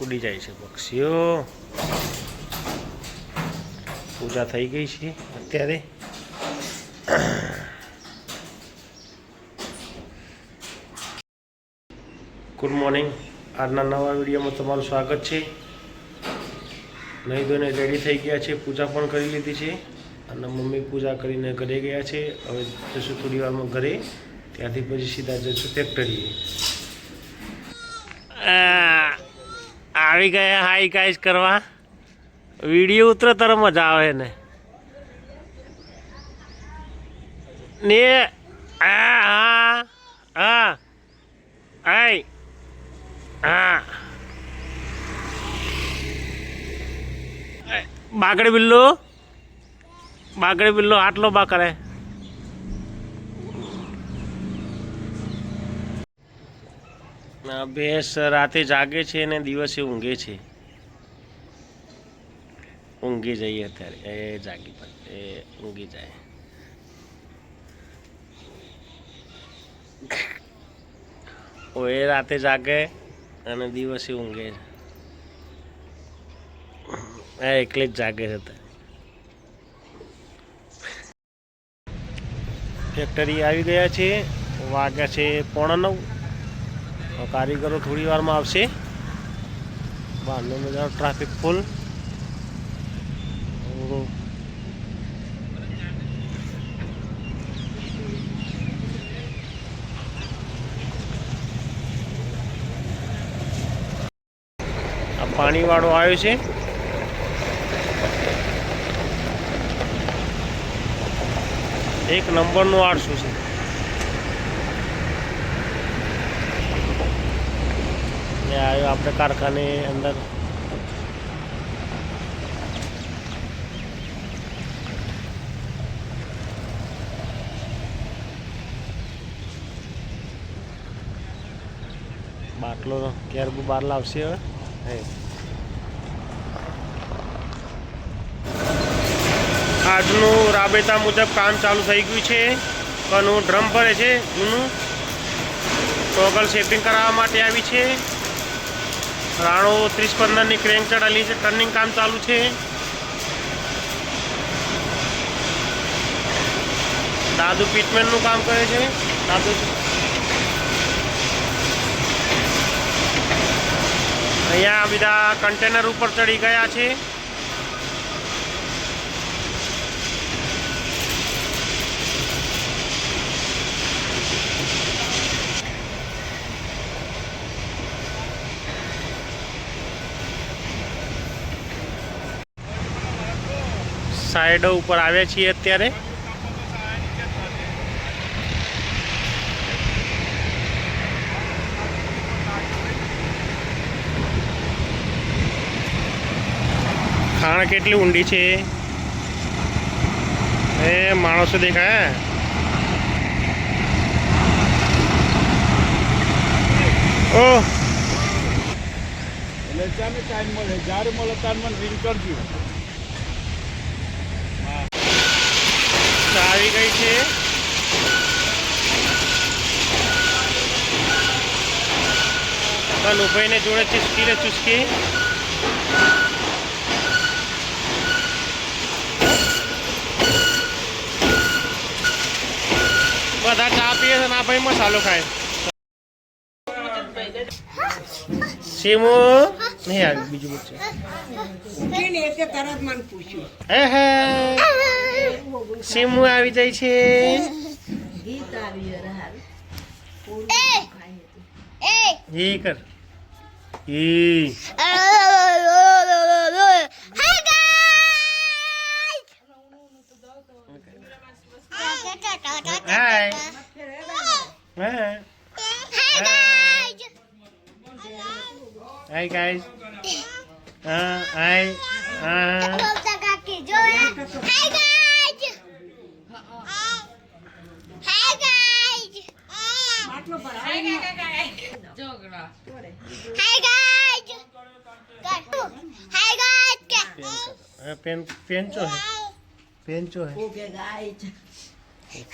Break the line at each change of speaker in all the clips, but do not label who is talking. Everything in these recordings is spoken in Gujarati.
ઉડી જાય છે પક્ષીઓ. પૂજા થઈ ગઈ છે અત્યારે. Good morning. આજના નવા વિડીયોમાં તમારું સ્વાગત છે. નહીં ધોઈને રેડી થઈ ગયા છે, પૂજા પણ કરી લીધી છે અને મમ્મી પૂજા કરીને ઘરે ગયા છે. હવે જશું થોડી વારમાં ઘરે, ત્યાંથી પછી સીધા જશું ફેક્ટરીએ. આવી ગયા હાઈ ગાઈસ કરવા. વિડીયો ઉતરે તારે મજા આવે ને હા હા હાય હા. બાગડે બિલ્લો આટલો બા કરે. ભેંસ રાતે જાગે છે ને દિવસે ઊંઘે છે. ઊંઘી જઈએ અત્યારે, એ જાગી પડે, એ ઊંઘી જાય. એ રાતે જાગે અને દિવસે ઊંઘે છે. એકલી જ જાગે છે. ફેક્ટરી આવી ગયા છે. વાગ્યા છે 8:45. કારીગરો થોડી વારમાં આવશે. બહારનો નજારો, ટ્રાફિક ફૂલ. આ પાણીવાળો આવ્યો છે. એક નંબરનું 800 છે. આવ્યો આપણે કારખાને અંદર. બાટલો કેરબુ બહાર લાવશે હવે. આજનું રાબેતા મુજબ કામ ચાલુ થઈ ગયું છે. કનું ડ્રમ ભરે છે જૂનું. ટોગલ શેપિંગ કરાવવા માટે આવી છે. રાણો 30-15ની ક્રેન્ક ચડાલી છે. ટર્નિંગ કામ ચાલુ છે. દાદુ પીટમેન્ટનું કામ કરે છે. દાદુ અહીંયા બધા કન્ટેનર ઉપર ચડી ગયા છે. સાઈડો ઉપર આવ્યા છીએ અત્યારે. ખાણ કેટલી ઊંડી છે. એ માણસો દેખાય. ઓહ, ટાઈમ મળે, જ્યારે મળે ત્યારે મને રિંગ કરજો. આવી ગઈ છે. કનુભાઈને જોડે ચુસ્કી રે ચુસ્કી. બધા ચા પીએ છે ના ભાઈ મસાલો ખાય. સીમુ નહીં આવી. બીજું પૂછે સીમુ આવી જાય છે. ઈ કર ઈ. Hi guys. Hi. Hi guys. पेंचो है.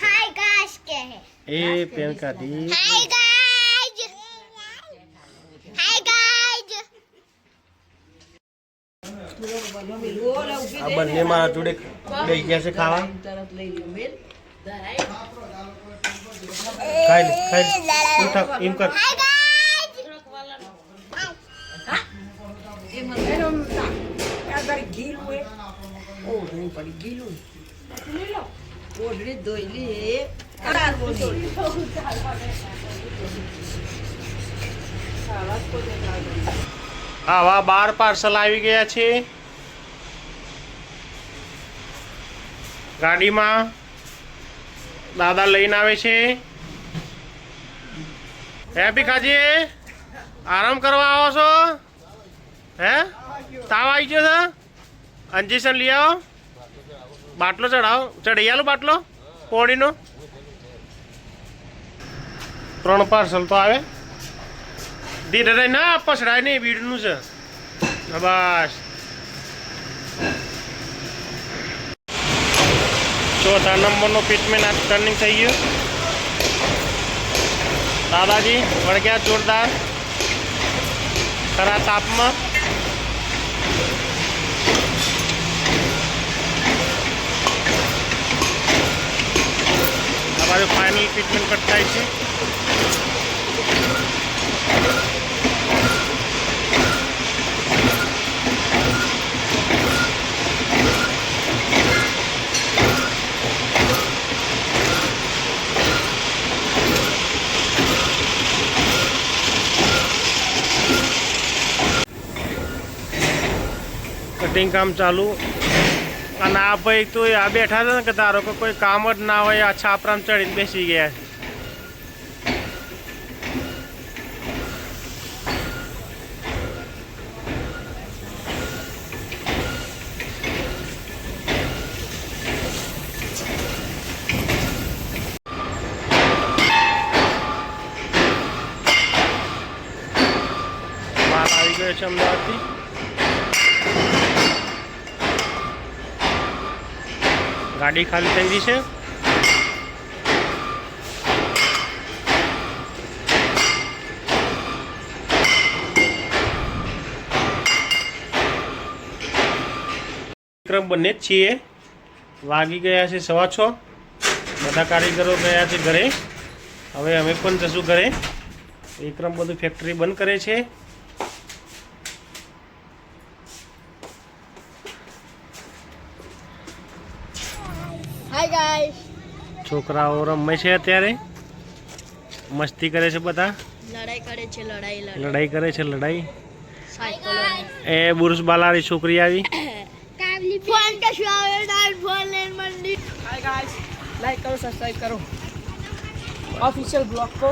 हाय गाइस के है.
ए पेन का दी.
Hi guys. Hi guys.
આ બંને મારા જોડે બેસી ગયા છે ખાવા. ખાઈ લે ખાઈ લે. ઉઠા, એમ કર. આવા 12 પાર્સલ આવી ગયા છે ગાડીમાં. દાદા લઈને આવે છે. હે ભીખાજી, આરામ કરવા આવો છો? હે તાવ આવી ગયો છે? ઇન્જેક્શન લઈ આવો. બાટલો ચડાવો, ચડી આલો બાટલો પોણીનો. 3 પાર્સલ તો આવે. ધીરે રહી ના પસડાય નહીં, બીડનું છે બસ. ચોથા નંબરનો પીટમેન આ ટર્નિંગ થઈ ગયું. દાદાજી વળગ્યા જોરદાર ખરા તાપમાં. અમારે ફાઇનલ ટ્રીટમેન્ટ કટ થાય છે. કટિંગ કામ ચાલુ. અને આ ભાઈ તો આ બેઠા છે ને કે ધારો કે કોઈ કામ જ ના હોય, આ છાપરામાં ચડીને બેસી ગયા છે. માલ આવી ગયો છે અમદાવાદથી. ગાડી ખાલી થઈ ગઈ છે. વિક્રમ બંને જ છીએ. વાગી ગયા છે 6:15. બધા કારીગરો ગયા છે ઘરે. હવે અમે પણ જશું ઘરે. વિક્રમ બધું ફેક્ટરી બંધ કરે છે.
Hi guys.
છોકરાઓ રમે છે અત્યારે, મસ્તી કરે છે બધા.
લડાઈ કરે છે,
લડાઈ કરે છે, લડાઈ.
સાયકલો
એ બુરુસ બાલાની છોકરી આવી.
ફોન કે શાવે ડાલ ફોન લેન મંડી.
हाय गाइस, लाइक करो, सब्सक्राइब करो, ऑफिशियल ब्लॉग को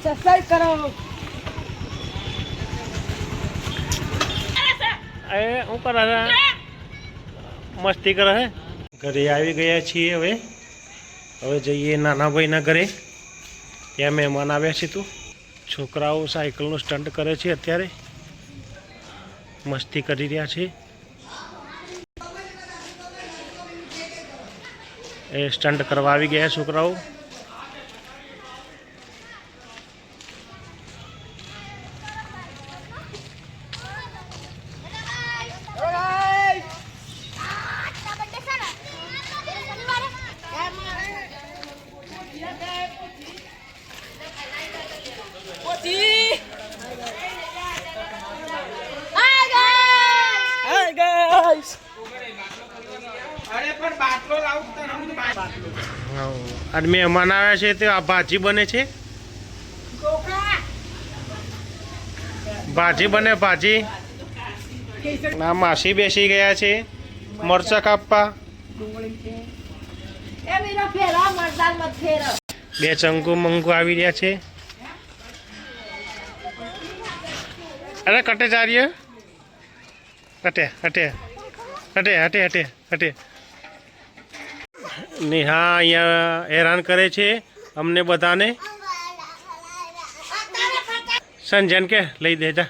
सब्सक्राइब करो.
એ શું કરે છે? મસ્તી કરે છે. ઘરે આવી ગયા છીએ. હવે જઈએ નાના ભાઈના ઘરે. ત્યાં મહેમાન આવ્યા છે. તું છોકરાઓ સાયકલનું સ્ટન્ટ કરે છે અત્યારે, મસ્તી કરી રહ્યા છે. એ સ્ટન્ટ કરવા આવી ગયા છોકરાઓ.
हाय गाइस,
અને મહેમાન આવ્યા છે તે આ ભાજી બને છે. ભાજી બને ભાજી. ના માસી બેસી ગયા છે મરચા કાપવા.
ए मेरा फेरा मर्दान मत फेरा.
2 ચંકુ મંકુ આવી રહ્યા છે. અરે કટે જા રહી હટે હટે હટે હટે હટે હટે. નેહા અહીંયા હેરાન કરે છે અમને બધાને. સંજન કે લઈ દે જા.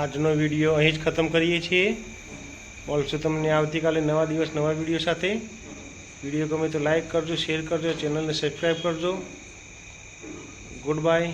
આજનો વિડીયો અહીં જ ખતમ કરીએ છીએ. મળશું તમને આવતીકાલે નવા દિવસ નવા વિડીયો સાથે. વિડીયો ગમે તો લાઈક કરજો, શેર કરજો, ચેનલને સબસ્ક્રાઈબ કરજો. Good bye.